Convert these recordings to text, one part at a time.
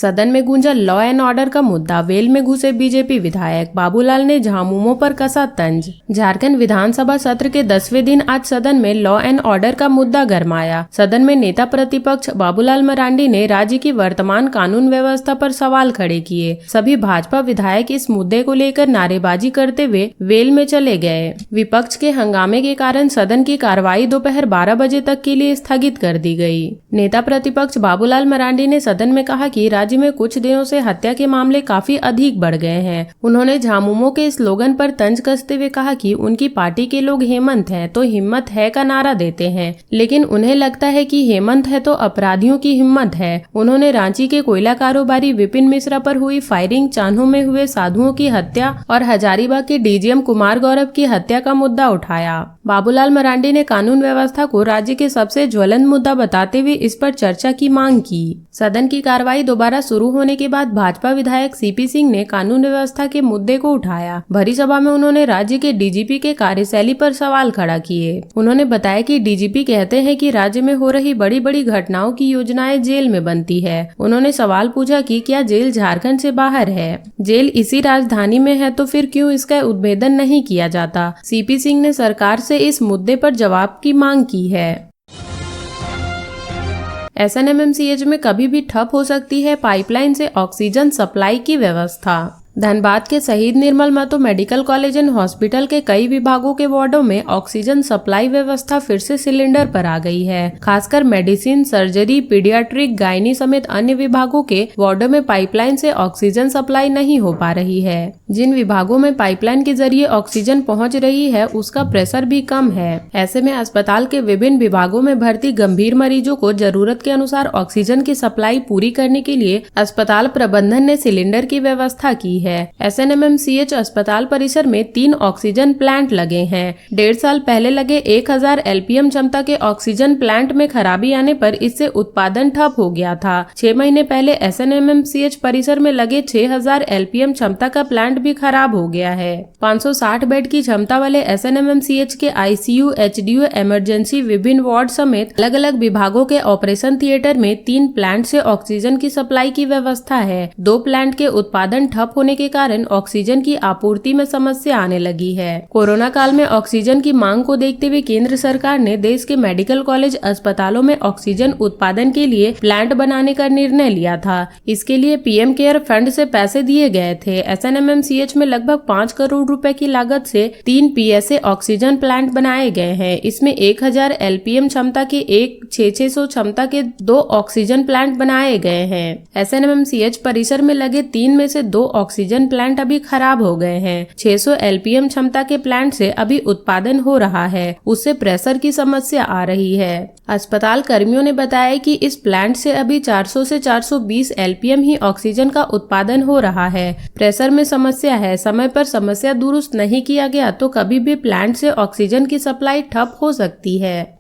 सदन में गूंजा लॉ एंड ऑर्डर का मुद्दा। वेल में घुसे बीजेपी विधायक बाबूलाल ने झामुमो पर कसा तंज। झारखंड विधानसभा सत्र के 10वें दिन आज सदन में लॉ एंड ऑर्डर का मुद्दा गरमाया। सदन में नेता प्रतिपक्ष बाबूलाल मरांडी ने राज्य की वर्तमान कानून व्यवस्था पर सवाल खड़े किए। सभी भाजपा विधायक इस मुद्दे को लेकर नारेबाजी करते हुए वेल में चले गए। विपक्ष के हंगामे के कारण सदन की कार्रवाई दोपहर 12 बजे तक के लिए स्थगित कर दी गई। नेता प्रतिपक्ष बाबूलाल मरांडी ने सदन में कहा कि राज्य में कुछ दिनों से हत्या के मामले काफी अधिक बढ़ गए हैं। उन्होंने झामुमो के स्लोगन पर तंज कसते हुए कहा कि उनकी पार्टी के लोग हेमंत हैं तो हिम्मत है का नारा देते हैं, लेकिन उन्हें लगता है कि हेमंत है तो अपराधियों की हिम्मत है। उन्होंने रांची के कोयला कारोबारी विपिन मिश्रा पर हुई फायरिंग, चान्हो में हुए साधुओं की हत्या और हजारीबाग के डीजीएम कुमार गौरव की हत्या का मुद्दा उठाया। बाबूलाल मरांडी ने कानून व्यवस्था को राज्य के सबसे ज्वलंत मुद्दा बताते हुए इस पर चर्चा की मांग की। सदन की कार्रवाई दोबारा शुरू होने के बाद भाजपा विधायक सीपी सिंह ने कानून व्यवस्था के मुद्दे को उठाया। भरी सभा में उन्होंने राज्य के डीजीपी के कार्यशैली पर सवाल खड़ा किए। उन्होंने बताया कि डीजीपी कहते हैं कि राज्य में हो रही बड़ी बड़ी घटनाओं की योजनाएं जेल में बनती है। उन्होंने सवाल पूछा कि क्या जेल झारखंड से बाहर है? जेल इसी राजधानी में है तो फिर क्यों इसका उद्भेदन नहीं किया जाता? सीपी सिंह ने सरकार से इस मुद्दे पर जवाब की मांग की है। एसएनएमएमसीएच में कभी भी ठप हो सकती है पाइपलाइन से ऑक्सीजन सप्लाई की व्यवस्था। धनबाद के Shaheed Nirmal Mahto medical college and hospital के कई विभागों के वार्डों में ऑक्सीजन सप्लाई व्यवस्था फिर से सिलेंडर पर आ गई है। खासकर मेडिसिन, सर्जरी, पीडियाट्रिक, गायनी समेत अन्य विभागों के वार्डों में पाइपलाइन से ऑक्सीजन सप्लाई नहीं हो पा रही है। जिन विभागों में पाइपलाइन के जरिए ऑक्सीजन पहुंच रही है उसका प्रेशर भी कम है। ऐसे में अस्पताल के विभिन्न विभागों में भर्ती गंभीर मरीजों को जरूरत के अनुसार ऑक्सीजन की सप्लाई पूरी करने के लिए अस्पताल प्रबंधन ने सिलेंडर की व्यवस्था की है। एसएनएमएमसीएच अस्पताल परिसर में 3 ऑक्सीजन प्लांट लगे हैं। 1.5 साल पहले लगे 1000 एलपीएम क्षमता के ऑक्सीजन प्लांट में खराबी आने पर इससे उत्पादन ठप हो गया था। 6 महीने पहले एसएनएमएमसीएच परिसर में लगे 6000 एलपीएम क्षमता का प्लांट भी खराब हो गया है। 560 बेड की क्षमता वाले एसएनएमएमसीएच के आईसीयू, एचडीयू, इमरजेंसी, विभिन्न वार्ड समेत अलग अलग विभागों के ऑपरेशन थिएटर में 3 प्लांट से ऑक्सीजन की सप्लाई की व्यवस्था है। 2 प्लांट के उत्पादन ठप होने के कारण ऑक्सीजन की आपूर्ति में समस्या आने लगी है। कोरोना काल में ऑक्सीजन की मांग को देखते हुए केंद्र सरकार ने देश के मेडिकल कॉलेज अस्पतालों में ऑक्सीजन उत्पादन के लिए प्लांट बनाने का निर्णय लिया था। इसके लिए पीएम केयर फंड से पैसे दिए गए थे। एसएनएमएमसीएच में लगभग 5 करोड़ रुपए की लागत से 3 पीएसए ऑक्सीजन प्लांट बनाए गए हैं। इसमें 1000 एलपीएम क्षमता के 600 क्षमता के 2 ऑक्सीजन प्लांट बनाए गए हैं। एसएनएमएमसीएच परिसर में लगे 3 में से 2 ऑक्सीजन प्लांट अभी खराब हो गए हैं। 600 एलपीएम क्षमता के प्लांट से अभी उत्पादन हो रहा है, उससे प्रेशर की समस्या आ रही है। अस्पताल कर्मियों ने बताया कि इस प्लांट से अभी 400 से 420 एलपीएम ही ऑक्सीजन का उत्पादन हो रहा है। प्रेशर में समस्या है। समय पर समस्या दुरुस्त नहीं किया गया तो कभी भी प्लांट से ऑक्सीजन की सप्लाई ठप हो सकती है।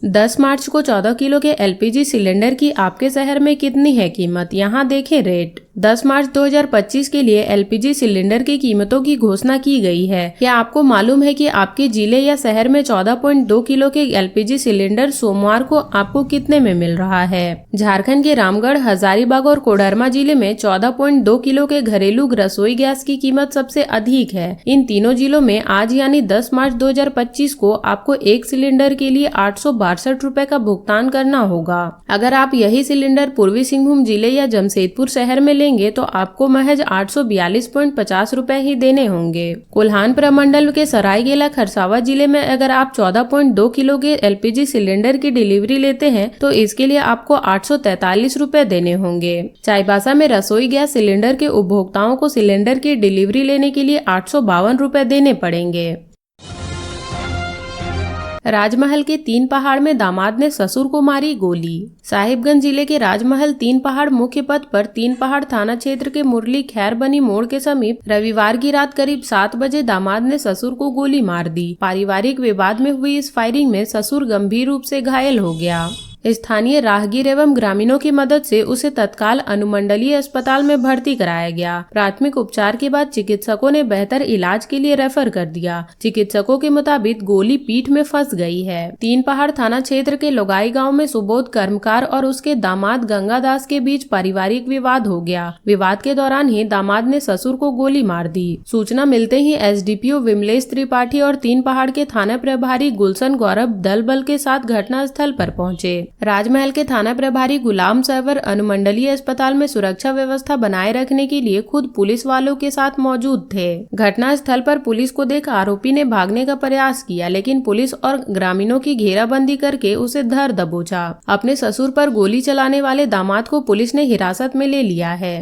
10 मार्च को 14 किलो के एलपीजी सिलेंडर की आपके शहर में कितनी है कीमत? यहाँ देखें रेट। 10 मार्च 2025 के लिए एलपीजी सिलेंडर की कीमतों की घोषणा की गई है। क्या आपको मालूम है कि आपके जिले या शहर में 14.2 किलो के एलपीजी सिलेंडर सोमवार को आपको कितने में मिल रहा है? झारखंड के रामगढ़, हजारीबाग और कोडरमा जिले में 14.2 किलो के घरेलू रसोई गैस की कीमत सबसे अधिक है। इन तीनों जिलों में आज यानी 10 मार्च 2025 को आपको एक सिलेंडर के लिए 862 रुपए का भुगतान करना होगा। अगर आप यही सिलेंडर पूर्वी सिंहभूम जिले या जमशेदपुर शहर में लेंगे तो आपको महज 842.50 रुपए ही देने होंगे। कोल्हान प्रमंडल के सरायकेला खरसावा जिले में अगर आप 14.2 किलो के एलपीजी सिलेंडर की डिलीवरी लेते हैं तो इसके लिए आपको 843 रुपए देने होंगे। चाईबासा में रसोई गैस सिलेंडर के उपभोक्ताओं को सिलेंडर की डिलीवरी लेने के लिए 852 रुपए देने पड़ेंगे। राजमहल के 3 पहाड़ में दामाद ने ससुर को मारी गोली। साहिबगंज जिले के राजमहल 3 पहाड़ मुख्य पथ पर 3 पहाड़ थाना क्षेत्र के मुरली खैर बनी मोड़ के समीप रविवार की रात करीब 7 बजे दामाद ने ससुर को गोली मार दी। पारिवारिक विवाद में हुई इस फायरिंग में ससुर गंभीर रूप से घायल हो गया। स्थानीय राहगीर एवं ग्रामीणों की मदद से उसे तत्काल अनुमंडलीय अस्पताल में भर्ती कराया गया। प्राथमिक उपचार के बाद चिकित्सकों ने बेहतर इलाज के लिए रेफर कर दिया। चिकित्सकों के मुताबिक गोली पीठ में फंस गई है। तीन पहाड़ थाना क्षेत्र के लोगाई गांव में सुबोध कर्मकार और उसके दामाद गंगादास के बीच पारिवारिक विवाद हो गया। विवाद के दौरान ही दामाद ने ससुर को गोली मार दी। सूचना मिलते ही एसडीपीओ विमलेश त्रिपाठी और तीन पहाड़ के थाना प्रभारी गुलशन गौरव दल बल के साथ घटना स्थल पर पहुंचे। राजमहल के थाना प्रभारी गुलाम सरवर अनुमंडलीय अस्पताल में सुरक्षा व्यवस्था बनाए रखने के लिए खुद पुलिस वालों के साथ मौजूद थे। घटना स्थल पर पुलिस को देख आरोपी ने भागने का प्रयास किया, लेकिन पुलिस और ग्रामीणों की घेराबंदी करके उसे धर दबोचा। अपने ससुर पर गोली चलाने वाले दामाद को पुलिस ने हिरासत में ले लिया है।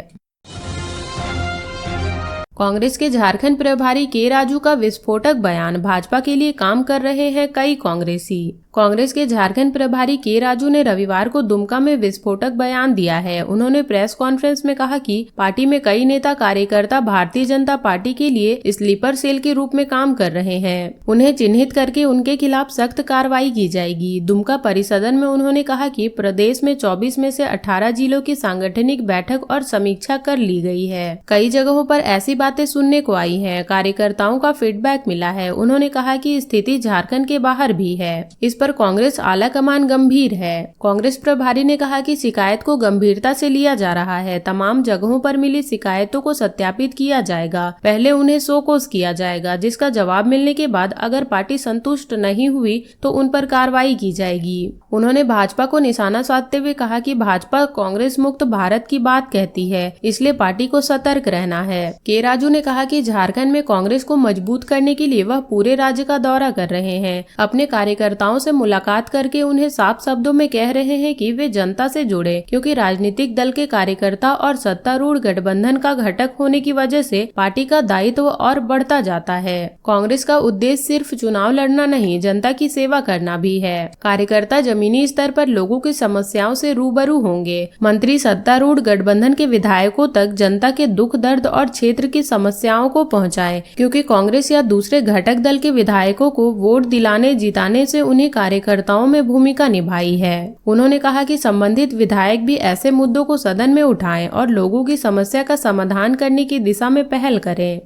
कांग्रेस के झारखंड प्रभारी के राजू का विस्फोटक बयान, भाजपा के लिए काम कर रहे हैं कई कांग्रेसी। कांग्रेस के झारखंड प्रभारी के राजू ने रविवार को दुमका में विस्फोटक बयान दिया है। उन्होंने प्रेस कॉन्फ्रेंस में कहा कि पार्टी में कई नेता कार्यकर्ता भारतीय जनता पार्टी के लिए स्लीपर सेल के रूप में काम कर रहे हैं। उन्हें चिन्हित करके उनके खिलाफ सख्त कार्रवाई की जाएगी। दुमका परिसदन में उन्होंने कहा कि प्रदेश में 24 में से 18 जिलों की सांगठनिक बैठक और समीक्षा कर ली गई है। कई जगहों पर ऐसी बातें सुनने को आई हैं। कार्यकर्ताओं का फीडबैक मिला है। उन्होंने कहा कि स्थिति झारखंड के बाहर भी है। इस पर कांग्रेस आलाकमान गंभीर है। कांग्रेस प्रभारी ने कहा कि शिकायत को गंभीरता से लिया जा रहा है। तमाम जगहों पर मिली शिकायतों को सत्यापित किया जाएगा। पहले उन्हें शोकॉज किया जाएगा, जिसका जवाब मिलने के बाद अगर पार्टी संतुष्ट नहीं हुई तो उन पर कार्रवाई की जाएगी। उन्होंने भाजपा को निशाना साधते हुए कहा कि भाजपा कांग्रेस मुक्त भारत की बात कहती है, इसलिए पार्टी को सतर्क रहना है। के राजू ने कहा कि झारखंड में कांग्रेस को मजबूत करने के लिए वह पूरे राज्य का दौरा कर रहे हैं। अपने कार्यकर्ताओं से मुलाकात करके उन्हें साफ शब्दों में कह रहे हैं कि वे जनता से जुड़े, क्योंकि राजनीतिक दल के कार्यकर्ता और सत्तारूढ़ गठबंधन का घटक होने की वजह से पार्टी का दायित्व और बढ़ता जाता है। कांग्रेस का उद्देश्य सिर्फ चुनाव लड़ना नहीं, जनता की सेवा करना भी है। कार्यकर्ता जमीनी स्तर पर लोगों की समस्याओं से रूबरू होंगे। मंत्री सत्तारूढ़ गठबंधन के विधायकों तक जनता के दुख दर्द और क्षेत्र की समस्याओं को पहुंचाएं, क्योंकि कांग्रेस या दूसरे घटक दल के विधायकों को वोट दिलाने जिताने से उन्हें कार्यकर्ताओं में भूमिका निभाई है। उन्होंने कहा कि संबंधित विधायक भी ऐसे मुद्दों को सदन में उठाएं और लोगों की समस्या का समाधान करने की दिशा में पहल करें।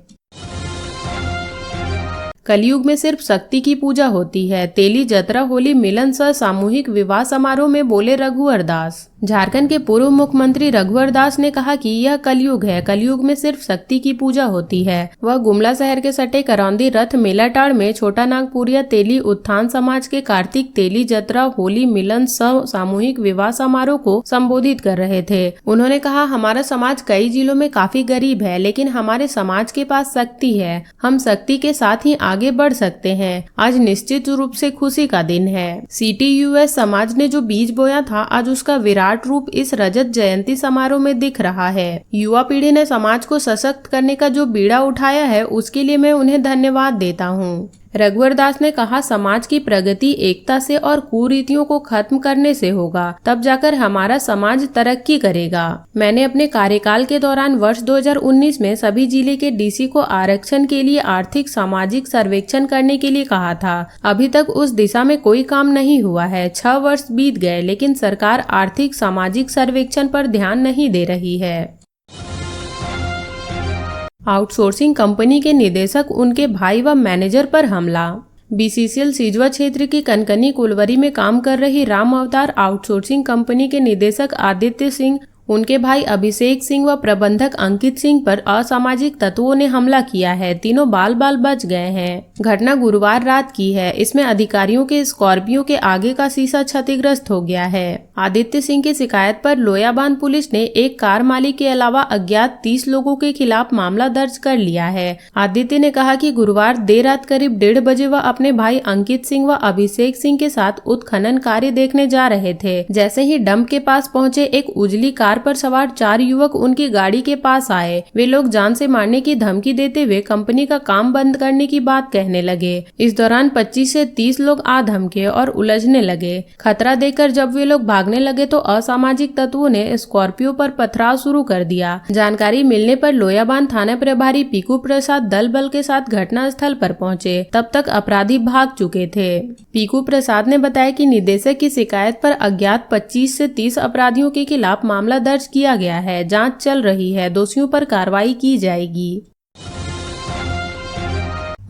कलयुग में सिर्फ शक्ति की पूजा होती है, तेली जतरा होली मिलन सह सामूहिक विवाह समारोह में बोले रघुवर दास। झारखंड के पूर्व मुख्यमंत्री रघुवर दास ने कहा कि यह कलयुग है, कलयुग में सिर्फ शक्ति की पूजा होती है। वह गुमला शहर के सटे करौंदी रथ मेलाटाड़ में छोटा नागपुरिया तेली उत्थान समाज के कार्तिक तेली जतरा होली मिलन सह सामूहिक विवाह समारोह को संबोधित कर रहे थे। उन्होंने कहा, हमारा समाज कई जिलों में काफी गरीब है, लेकिन हमारे समाज के पास शक्ति है। हम शक्ति के साथ ही आगे बढ़ सकते हैं। आज निश्चित रूप से खुशी का दिन है। CTUS समाज ने जो बीज बोया था, आज उसका विराट रूप इस रजत जयंती समारोह में दिख रहा है। युवा पीढ़ी ने समाज को सशक्त करने का जो बीड़ा उठाया है, उसके लिए मैं उन्हें धन्यवाद देता हूँ। रघुवर दास ने कहा, समाज की प्रगति एकता से और कुरीतियों को खत्म करने से होगा, तब जाकर हमारा समाज तरक्की करेगा। मैंने अपने कार्यकाल के दौरान वर्ष 2019 में सभी जिले के DC को आरक्षण के लिए आर्थिक सामाजिक सर्वेक्षण करने के लिए कहा था। अभी तक उस दिशा में कोई काम नहीं हुआ है। 6 वर्ष बीत गए, लेकिन सरकार आर्थिक सामाजिक सर्वेक्षण पर ध्यान नहीं दे रही है। आउटसोर्सिंग कंपनी के निदेशक उनके भाई व मैनेजर पर हमला। BCCL सिजवा क्षेत्र की कनकनी कुलवरी में काम कर रही राम अवतार आउटसोर्सिंग कंपनी के निदेशक आदित्य सिंह, उनके भाई अभिषेक सिंह व प्रबंधक अंकित सिंह पर असामाजिक तत्वों ने हमला किया है। तीनों बाल बाल बच गए हैं। घटना गुरुवार रात की है। इसमें अधिकारियों के स्कॉर्पियो के आगे का शीशा क्षतिग्रस्त हो गया है। आदित्य सिंह की शिकायत पर लोयाबांध पुलिस ने एक कार मालिक के अलावा अज्ञात 30 लोगों के खिलाफ मामला दर्ज कर लिया है। आदित्य ने कहा कि गुरुवार देर रात करीब 1:30 बजे वह अपने भाई अंकित सिंह व अभिषेक सिंह के साथ उत्खनन कार्य देखने जा रहे थे। जैसे ही डंप के पास पहुंचे, एक उजली कार कार पर सवार 4 युवक उनकी गाड़ी के पास आए। वे लोग जान से मारने की धमकी देते हुए कंपनी का काम बंद करने की बात कहने लगे। इस दौरान 25 से 30 लोग आ धमके और उलझने लगे। खतरा देखकर जब वे लोग भागने लगे तो असामाजिक तत्वों ने स्कॉर्पियो पर पथराव शुरू कर दिया। जानकारी मिलने पर लोयाबान थाना प्रभारी पीकू प्रसाद दल बल के साथ घटना स्थल पर पहुंचे। तब तक अपराधी भाग चुके थे। पीकू प्रसाद ने बताया कि निदेशक की शिकायत पर अज्ञात 25 से 30 अपराधियों के खिलाफ मामला दर्ज किया गया है। जांच चल रही है। दोषियों पर कार्रवाई की जाएगी।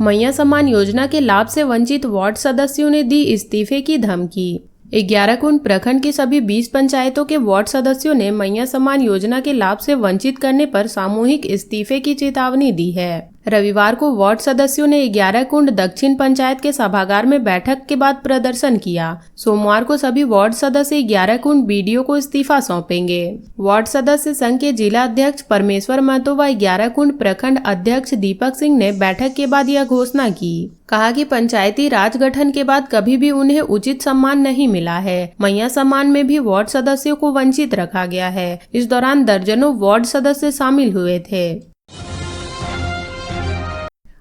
मैया सम्मान योजना के लाभ से वंचित वार्ड सदस्यों ने दी इस्तीफे की धमकी। 11 प्रखंड की सभी 20 पंचायतों के वार्ड सदस्यों ने मैया सम्मान योजना के लाभ से वंचित करने पर सामूहिक इस्तीफे की चेतावनी दी है। रविवार को वार्ड सदस्यों ने 11 दक्षिण पंचायत के सभागार में बैठक के बाद प्रदर्शन किया। सोमवार को सभी वार्ड सदस्य 11 बीडीओ को इस्तीफा सौंपेंगे। वार्ड सदस्य संघ के जिला अध्यक्ष परमेश्वर महतो व 11 प्रखंड अध्यक्ष दीपक सिंह ने बैठक के बाद यह घोषणा की। कहा कि पंचायती राज गठन के बाद कभी भी उन्हें उचित सम्मान नहीं मिला है। मैया सम्मान में भी वार्ड सदस्यों को वंचित रखा गया है। इस दौरान दर्जनों वार्ड सदस्य शामिल हुए थे।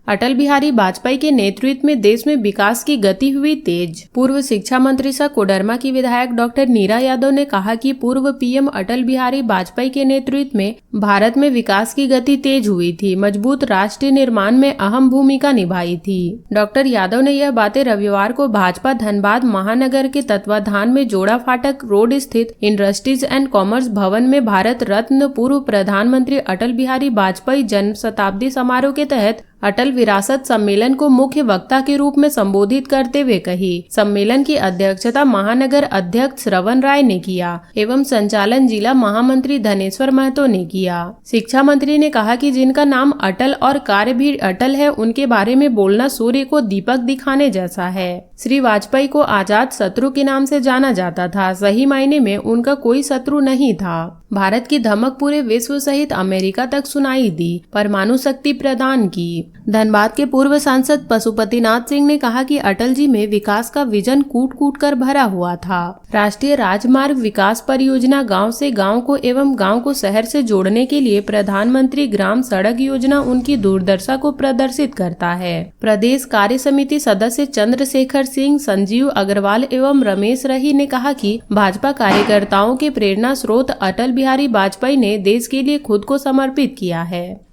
अटल बिहारी वाजपेयी के नेतृत्व में देश में विकास की गति हुई तेज। पूर्व शिक्षा मंत्री सह कोडरमा की विधायक डॉक्टर नीरा यादव ने कहा कि पूर्व पीएम अटल बिहारी वाजपेयी के नेतृत्व में भारत में विकास की गति तेज हुई थी, मजबूत राष्ट्र निर्माण में अहम भूमिका निभाई थी। डॉक्टर यादव ने यह बातें रविवार को भाजपा धनबाद महानगर के तत्वाधान में जोड़ा फाटक रोड स्थित इंडस्ट्रीज एंड कॉमर्स भवन में भारत रत्न पूर्व प्रधानमंत्री अटल बिहारी वाजपेयी जन्म शताब्दी समारोह के तहत अटल विरासत सम्मेलन को मुख्य वक्ता के रूप में संबोधित करते हुए कही। सम्मेलन की अध्यक्षता महानगर अध्यक्ष श्रवण राय ने किया एवं संचालन जिला महामंत्री धनेश्वर महतो ने किया। शिक्षा मंत्री ने कहा कि जिनका नाम अटल और कार्य भी अटल है, उनके बारे में बोलना सूर्य को दीपक दिखाने जैसा है। श्री वाजपेयी को आजाद शत्रु के नाम से जाना जाता था। सही मायने में उनका कोई शत्रु नहीं था। भारत की धमक पूरे विश्व सहित अमेरिका तक सुनाई दी, परमाणु शक्ति प्रदान की। धनबाद के पूर्व सांसद पशुपतिनाथ सिंह ने कहा कि अटल जी में विकास का विजन कूट कूट कर भरा हुआ था। राष्ट्रीय राजमार्ग विकास परियोजना गांव से गांव को एवं गांव को शहर से जोड़ने के लिए प्रधानमंत्री ग्राम सड़क योजना उनकी दूरदर्शा को प्रदर्शित करता है। प्रदेश कार्य समिति सदस्य चंद्रशेखर सिंह, संजीव अग्रवाल एवं रमेश रही ने कहा कि भाजपा कार्यकर्ताओं के प्रेरणा स्रोत अटल बिहारी वाजपेयी ने देश के लिए खुद को समर्पित किया है।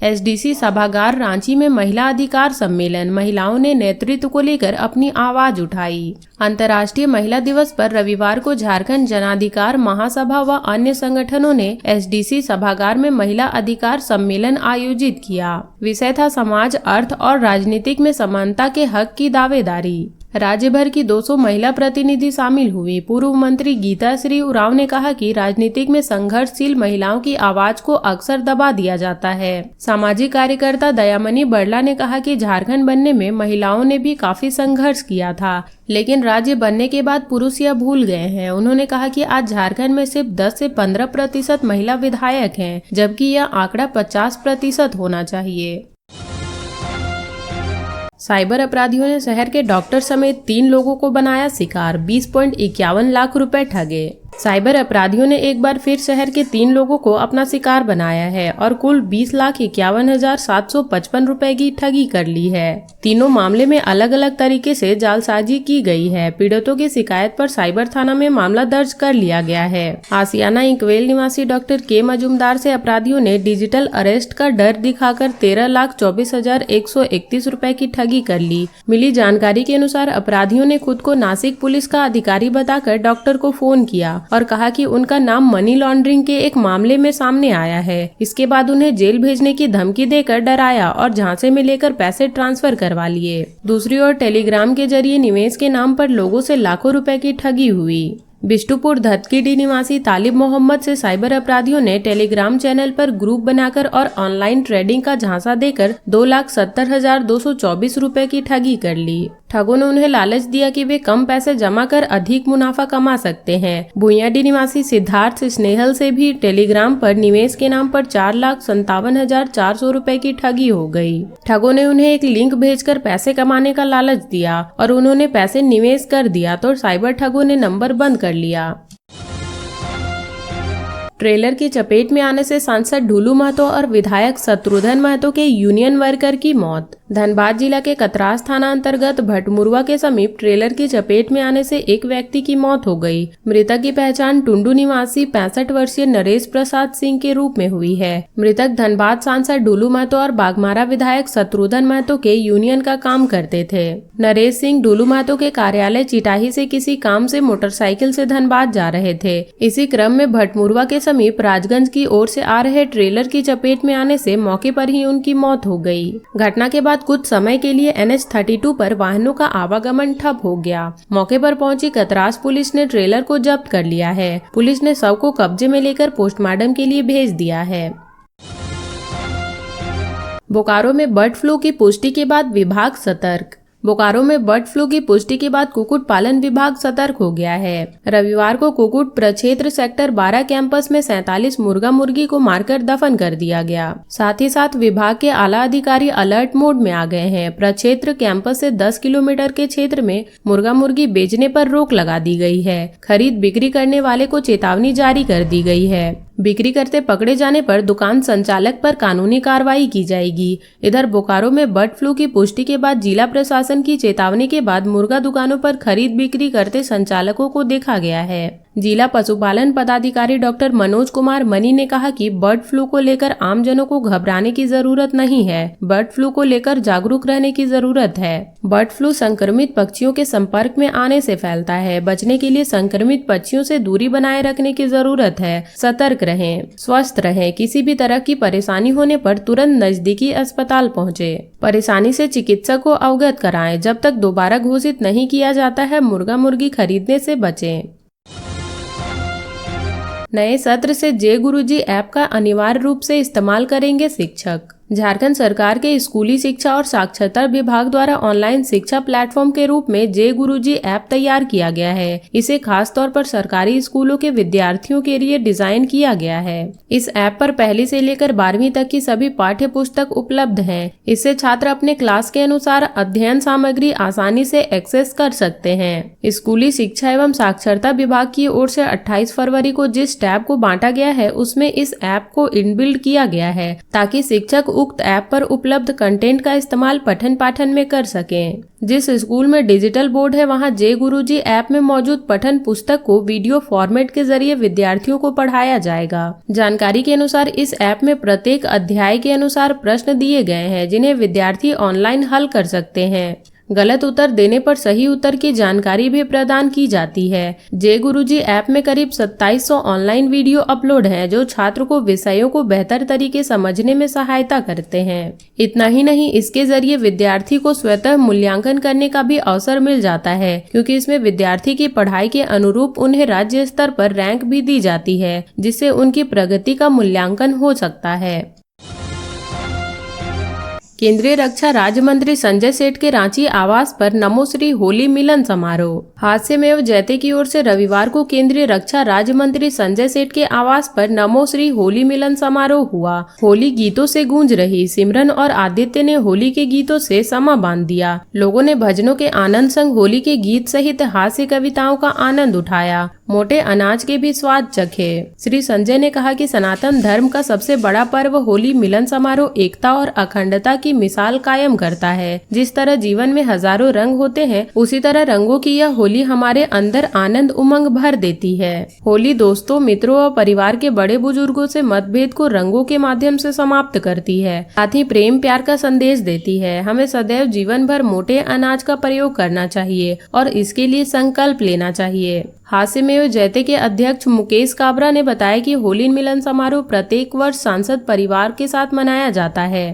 एसडीसी सभागार रांची में महिला अधिकार सम्मेलन। महिलाओं ने नेतृत्व को लेकर अपनी आवाज उठाई। अंतर्राष्ट्रीय महिला दिवस पर रविवार को झारखंड जनाधिकार महासभा व अन्य संगठनों ने एसडीसी सभागार में महिला अधिकार सम्मेलन आयोजित किया। विषय था समाज, अर्थ और राजनीतिक में समानता के हक की दावेदारी। राज्य भर की 200 महिला प्रतिनिधि शामिल हुई। पूर्व मंत्री गीता श्री उरांव ने कहा कि राजनीतिक में संघर्षशील महिलाओं की आवाज को अक्सर दबा दिया जाता है। सामाजिक कार्यकर्ता दयामणि बड़ला ने कहा कि झारखंड बनने में महिलाओं ने भी काफी संघर्ष किया था, लेकिन राज्य बनने के बाद पुरुष यह भूल गए हैं। उन्होंने कहा कि आज झारखंड में सिर्फ 10 से 15% महिला विधायक हैं, जबकि यह आंकड़ा 50% होना चाहिए। साइबर अपराधियों ने शहर के डॉक्टर समेत 3 लोगों को बनाया शिकार। 20.51 लाख रुपए ठगे। साइबर अपराधियों ने एक बार फिर शहर के 3 लोगों को अपना शिकार बनाया है और कुल 20,51,755 रुपए की ठगी कर ली है। तीनों मामले में अलग अलग तरीके से जालसाजी की गई है। पीड़ितों की शिकायत पर साइबर थाना में मामला दर्ज कर लिया गया है। आसियाना इंकवेल निवासी डॉक्टर के मजूमदार से अपराधियों ने डिजिटल अरेस्ट का डर दिखाकर 13,24,131 रुपए की ठगी कर ली। मिली जानकारी के अनुसार अपराधियों ने खुद को नासिक पुलिस का अधिकारी बताकर डॉक्टर को फोन किया और कहा कि उनका नाम मनी लॉन्ड्रिंग के एक मामले में सामने आया है। इसके बाद उन्हें जेल भेजने की धमकी देकर डराया और झांसे में लेकर पैसे ट्रांसफर करवा लिए। दूसरी ओर टेलीग्राम के जरिए निवेश के नाम पर लोगों से लाखों रुपए की ठगी हुई। बिष्टुपुर धतकीडी निवासी तालिब मोहम्मद से साइबर अपराधियों ने टेलीग्राम चैनल पर ग्रुप बनाकर और ऑनलाइन ट्रेडिंग का झांसा देकर 2,70,224 रुपए की ठगी कर ली। ठगों ने उन्हें लालच दिया कि वे कम पैसे जमा कर अधिक मुनाफा कमा सकते हैं। भुइयाडी निवासी सिद्धार्थ स्नेहल से भी टेलीग्राम पर निवेश के नाम पर 4,57,400 रुपए की ठगी हो गई। ठगों ने उन्हें एक लिंक भेजकर पैसे कमाने का लालच दिया और उन्होंने पैसे निवेश कर दिया तो साइबर ठगों ने नंबर बंद कर लिया। ट्रेलर की चपेट में आने से सांसद ढूलू महतो और विधायक शत्रुघ्न महतो के यूनियन वर्कर की मौत। धनबाद जिला के कतरास थाना अंतर्गत भटमुरवा के समीप ट्रेलर की चपेट में आने से एक व्यक्ति की मौत हो गई। मृतक की पहचान टुंडू निवासी 65 वर्षीय नरेश प्रसाद सिंह के रूप में हुई है। मृतक धनबाद सांसद ढूलू महतो और बाघमारा विधायक शत्रुघ्न महतो के यूनियन का काम करते थे। नरेश सिंह ढूलू महतो के कार्यालय चिटाही से किसी काम से मोटरसाइकिल से धनबाद जा रहे थे। इसी क्रम में भटमुरवा के समीप राजगंज की ओर से आ रहे ट्रेलर की चपेट में आने से मौके पर ही उनकी मौत हो गई। घटना के बाद कुछ समय के लिए NH 32 पर वाहनों का आवागमन ठप हो गया। मौके पर पहुंची कतरास पुलिस ने ट्रेलर को जब्त कर लिया है। पुलिस ने शव को कब्जे में लेकर पोस्टमार्टम के लिए भेज दिया है। बोकारो में बर्ड फ्लू की पुष्टि के बाद विभाग सतर्क। बोकारो में बर्ड फ्लू की पुष्टि के बाद कुक्कुट पालन विभाग सतर्क हो गया है। रविवार को कुक्कुट प्रक्षेत्र सेक्टर 12 कैंपस में 47 मुर्गा मुर्गी को मारकर दफन कर दिया गया। साथ ही साथ विभाग के आला अधिकारी अलर्ट मोड में आ गए हैं। प्रक्षेत्र कैंपस से 10 किलोमीटर के क्षेत्र में मुर्गा मुर्गी बेचने पर रोक लगा दी गई है। खरीद बिक्री करने वाले को चेतावनी जारी कर दी गई है। बिक्री करते पकड़े जाने पर दुकान संचालक पर कानूनी कार्रवाई की जाएगी। इधर बोकारो में बर्ड फ्लू की पुष्टि के बाद जिला प्रशासन की चेतावनी के बाद मुर्गा दुकानों पर खरीद बिक्री करते संचालकों को देखा गया है। जिला पशुपालन पदाधिकारी डॉक्टर मनोज कुमार मनी ने कहा कि बर्ड फ्लू को लेकर आमजनों को घबराने की जरूरत नहीं है। बर्ड फ्लू को लेकर जागरूक रहने की जरूरत है। बर्ड फ्लू संक्रमित पक्षियों के संपर्क में आने से फैलता है। बचने के लिए संक्रमित पक्षियों से दूरी बनाए रखने की जरूरत है। सतर्क रहें, स्वस्थ रहें। किसी भी तरह की परेशानी होने पर तुरंत नजदीकी अस्पताल पहुंचे। परेशानी से चिकित्सक को अवगत कराएं। जब तक दोबारा घोषित नहीं किया जाता है, मुर्गा मुर्गी खरीदने से बचें। नए सत्र से जे गुरुजी ऐप का अनिवार्य रूप से इस्तेमाल करेंगे शिक्षक। झारखंड सरकार के स्कूली शिक्षा और साक्षरता विभाग द्वारा ऑनलाइन शिक्षा प्लेटफॉर्म के रूप में जे गुरुजी ऐप तैयार किया गया है। इसे खास तौर पर सरकारी स्कूलों के विद्यार्थियों के लिए डिजाइन किया गया है। इस ऐप पर पहली से लेकर 12वीं तक की सभी पाठ्य पुस्तक उपलब्ध हैं। इससे छात्र अपने क्लास के अनुसार अध्ययन सामग्री आसानी से एक्सेस कर सकते हैं। स्कूली शिक्षा एवं साक्षरता विभाग की ओर से 28 फरवरी को जिस टैब को बांटा गया है, उसमें इस ऐप को इनबिल्ड किया गया है ताकि शिक्षक उक्त ऐप पर उपलब्ध कंटेंट का इस्तेमाल पठन पाठन में कर सकें। जिस स्कूल में डिजिटल बोर्ड है, वहां जे गुरुजी ऐप में मौजूद पठन पुस्तक को वीडियो फॉर्मेट के जरिए विद्यार्थियों को पढ़ाया जाएगा। जानकारी के अनुसार इस ऐप में प्रत्येक अध्याय के अनुसार प्रश्न दिए गए हैं, जिन्हें विद्यार्थी ऑनलाइन हल कर सकते हैं। गलत उत्तर देने पर सही उत्तर की जानकारी भी प्रदान की जाती है। जे गुरुजी ऐप में करीब 2700 ऑनलाइन वीडियो अपलोड हैं, जो छात्र को विषयों को बेहतर तरीके समझने में सहायता करते हैं। इतना ही नहीं, इसके जरिए विद्यार्थी को स्वतः मूल्यांकन करने का भी अवसर मिल जाता है, क्योंकि इसमें विद्यार्थी की पढ़ाई के अनुरूप उन्हें राज्य स्तर पर रैंक भी दी जाती है, जिससे उनकी प्रगति का मूल्यांकन हो सकता है। केंद्रीय रक्षा राज्य मंत्री संजय सेठ के रांची आवास पर नमो श्री होली मिलन समारोह। हास्यमेव जयते की ओर से रविवार को केंद्रीय रक्षा राज्य मंत्री संजय सेठ के आवास पर नमो श्री होली मिलन समारोह हुआ। होली गीतों से गूंज रही। सिमरन और आदित्य ने होली के गीतों से समा बांध दिया। लोगों ने भजनों के आनंद संग होली के गीत सहित हास्य कविताओं का आनंद उठाया। मोटे अनाज के भी स्वाद चखे। श्री संजय ने कहा कि सनातन धर्म का सबसे बड़ा पर्व होली मिलन समारोह एकता और अखंडता की मिसाल कायम करता है। जिस तरह जीवन में हजारों रंग होते हैं, उसी तरह रंगों की यह होली हमारे अंदर आनंद उमंग भर देती है। होली दोस्तों, मित्रों और परिवार के बड़े बुजुर्गों से मतभेद को रंगों के माध्यम से समाप्त करती है, साथ ही प्रेम प्यार का संदेश देती है। हमें सदैव जीवन भर मोटे अनाज का प्रयोग करना चाहिए और इसके लिए संकल्प लेना चाहिए। हास्यमेव जयते के अध्यक्ष मुकेश काबरा ने बताया कि होली मिलन समारोह प्रत्येक वर्ष सांसद परिवार के साथ मनाया जाता है।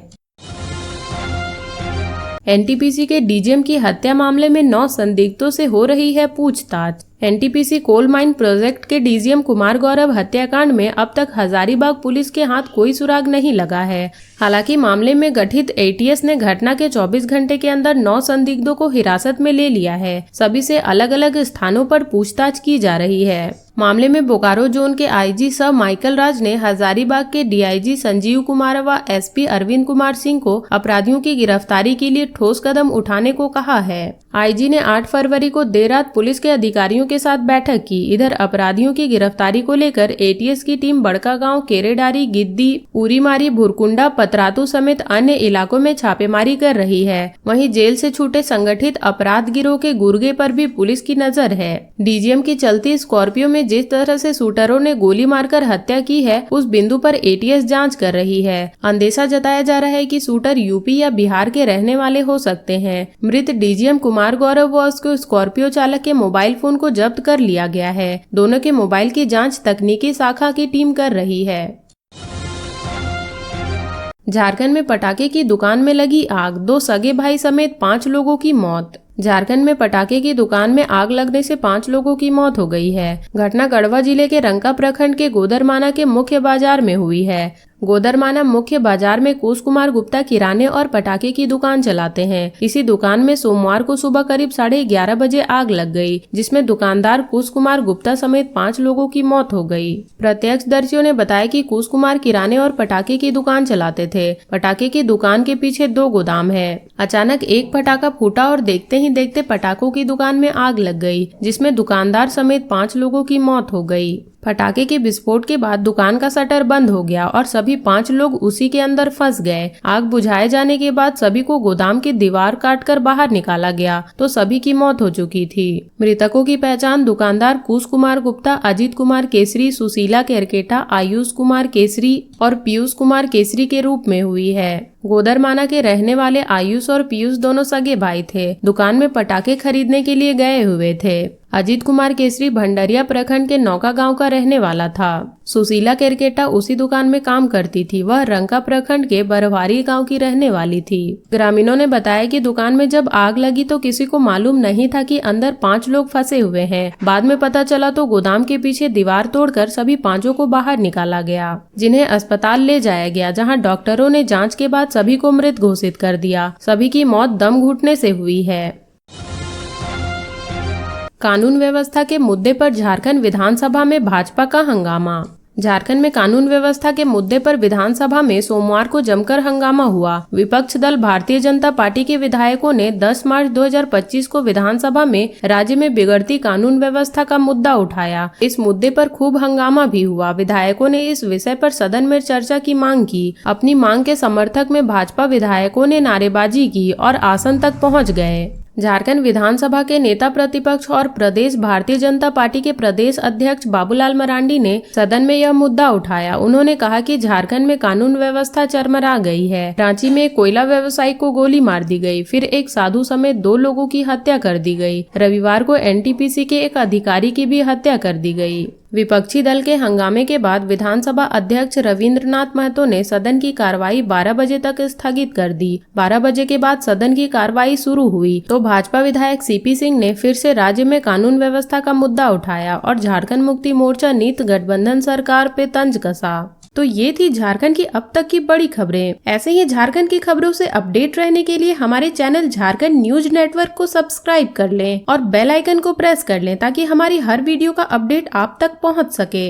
एनटीपीसी के डीजीएम की हत्या मामले में 9 संदिग्धों से हो रही है पूछताछ। एनटीपीसी कोल माइन प्रोजेक्ट के डीजीएम कुमार गौरव हत्याकांड में अब तक हजारीबाग पुलिस के हाथ कोई सुराग नहीं लगा है। हालांकि मामले में गठित एटीएस ने घटना के 24 घंटे के अंदर 9 संदिग्धों को हिरासत में ले लिया है। सभी से अलग अलग स्थानों पर पूछताछ की जा रही है। मामले में बोकारो जोन के आईजी सर माइकल राज ने हजारीबाग के डीआईजी संजीव कुमार व एसपी अरविंद कुमार सिंह को अपराधियों की गिरफ्तारी के लिए ठोस कदम उठाने को कहा है। आईजी ने 8 फरवरी को देर रात पुलिस के अधिकारियों के साथ बैठक की। इधर अपराधियों की गिरफ्तारी को लेकर एटीएस की टीम बड़कागांव, केरेडारी, गिद्दी, उरीमारी, भुरकुंडा, पतरातू समेत अन्य इलाकों में छापेमारी कर रही है। वहीं जेल से छूटे संगठित अपराध गिरोह के गुर्गे पर भी पुलिस की नजर है। डीजीएम की चलती स्कॉर्पियो में जिस तरह से शूटरों ने गोली मारकर हत्या की है, उस बिंदु पर एटीएस जांच कर रही है। अंदेशा जताया जा रहा है कि शूटर यूपी या बिहार के रहने वाले हो सकते हैं। मृत डीजीएम कुमार गौरव व उसके स्कॉर्पियो चालक के मोबाइल फोन को जब्त कर लिया गया है। दोनों के मोबाइल की जांच तकनीकी शाखा की टीम कर रही है। झारखंड में पटाखे की दुकान में लगी आग, 2 सगे भाई समेत 5 लोगों की मौत। झारखंड में पटाखे की दुकान में आग लगने से 5 लोगों की मौत हो गई है। घटना गढ़वा जिले के रंका प्रखंड के गोदरमाना के मुख्य बाजार में हुई है। गोदरमाना मुख्य बाजार में कुश कुमार गुप्ता किराने और पटाखे की दुकान चलाते हैं। इसी दुकान में सोमवार को सुबह करीब 11:30 बजे आग लग गई, जिसमें दुकानदार कुश कुमार गुप्ता समेत 5 लोगों की मौत हो गई। प्रत्यक्षदर्शियों ने बताया कि कुश कुमार किराने और पटाखे की दुकान चलाते थे। पटाखे की दुकान के पीछे 2 गोदाम है। अचानक एक पटाखा फूटा और देखते ही देखते पटाखों की दुकान में आग लग गई, जिसमें दुकानदार समेत 5 लोगों की मौत हो गई। पटाखे के विस्फोट के बाद दुकान का शटर बंद हो गया और सभी 5 लोग उसी के अंदर फंस गए। आग बुझाए जाने के बाद सभी को गोदाम की दीवार काटकर बाहर निकाला गया तो सभी की मौत हो चुकी थी। मृतकों की पहचान दुकानदार कुश कुमार गुप्ता, अजीत कुमार केसरी, सुशीला केरकेटा, आयुष कुमार केसरी और पीयूष कुमार केसरी के रूप में हुई है। गोदरमाना के रहने वाले आयुष और पीयूष दोनों सगे भाई थे। दुकान में पटाखे खरीदने के लिए गए हुए थे। अजीत कुमार केसरी भंडरिया प्रखंड के नौका गांव का रहने वाला था। सुशीला केरकेटा उसी दुकान में काम करती थी। वह रंका प्रखंड के बरवारी गांव की रहने वाली थी। ग्रामीणों ने बताया कि दुकान में जब आग लगी तो किसी को मालूम नहीं था कि अंदर 5 लोग फंसे हुए हैं। बाद में पता चला तो गोदाम के पीछे दीवार तोड़कर सभी 5 को बाहर निकाला गया, जिन्हें अस्पताल ले जाया गया, जहाँ डॉक्टरों ने जाँच के बाद सभी को मृत घोषित कर दिया। सभी की मौत दम घुटने से हुई है। कानून व्यवस्था के मुद्दे पर झारखंड विधानसभा में भाजपा का हंगामा। झारखंड में कानून व्यवस्था के मुद्दे पर विधानसभा में सोमवार को जमकर हंगामा हुआ। विपक्ष दल भारतीय जनता पार्टी के विधायकों ने 10 मार्च 2025 को विधानसभा में राज्य में बिगड़ती कानून व्यवस्था का मुद्दा उठाया। इस मुद्दे पर खूब हंगामा भी हुआ। विधायकों ने इस विषय पर सदन में चर्चा की मांग की। अपनी मांग के समर्थक में भाजपा विधायकों ने नारेबाजी की और आसन तक पहुँच गए। झारखंड विधानसभा के नेता प्रतिपक्ष और प्रदेश भारतीय जनता पार्टी के प्रदेश अध्यक्ष बाबूलाल मरांडी ने सदन में यह मुद्दा उठाया। उन्होंने कहा कि झारखंड में कानून व्यवस्था चरमरा गई है। रांची में एक कोयला व्यवसायी को गोली मार दी गई, फिर एक साधु समेत 2 लोगों की हत्या कर दी गई। रविवार को एनटीपीसी के एक अधिकारी की भी हत्या कर दी गई। विपक्षी दल के हंगामे के बाद विधानसभा अध्यक्ष रविंद्रनाथ महतो ने सदन की कार्रवाई 12 बजे तक स्थगित कर दी। 12 बजे के बाद सदन की कार्रवाई शुरू हुई तो भाजपा विधायक सीपी सिंह ने फिर से राज्य में कानून व्यवस्था का मुद्दा उठाया और झारखंड मुक्ति मोर्चा नीत गठबंधन सरकार पे तंज कसा। तो ये थी झारखंड की अब तक की बड़ी खबरें। ऐसे ही झारखंड की खबरों से अपडेट रहने के लिए हमारे चैनल झारखंड न्यूज नेटवर्क को सब्सक्राइब कर लें और बेल आइकन को प्रेस कर लें ताकि हमारी हर वीडियो का अपडेट आप तक पहुंच सके।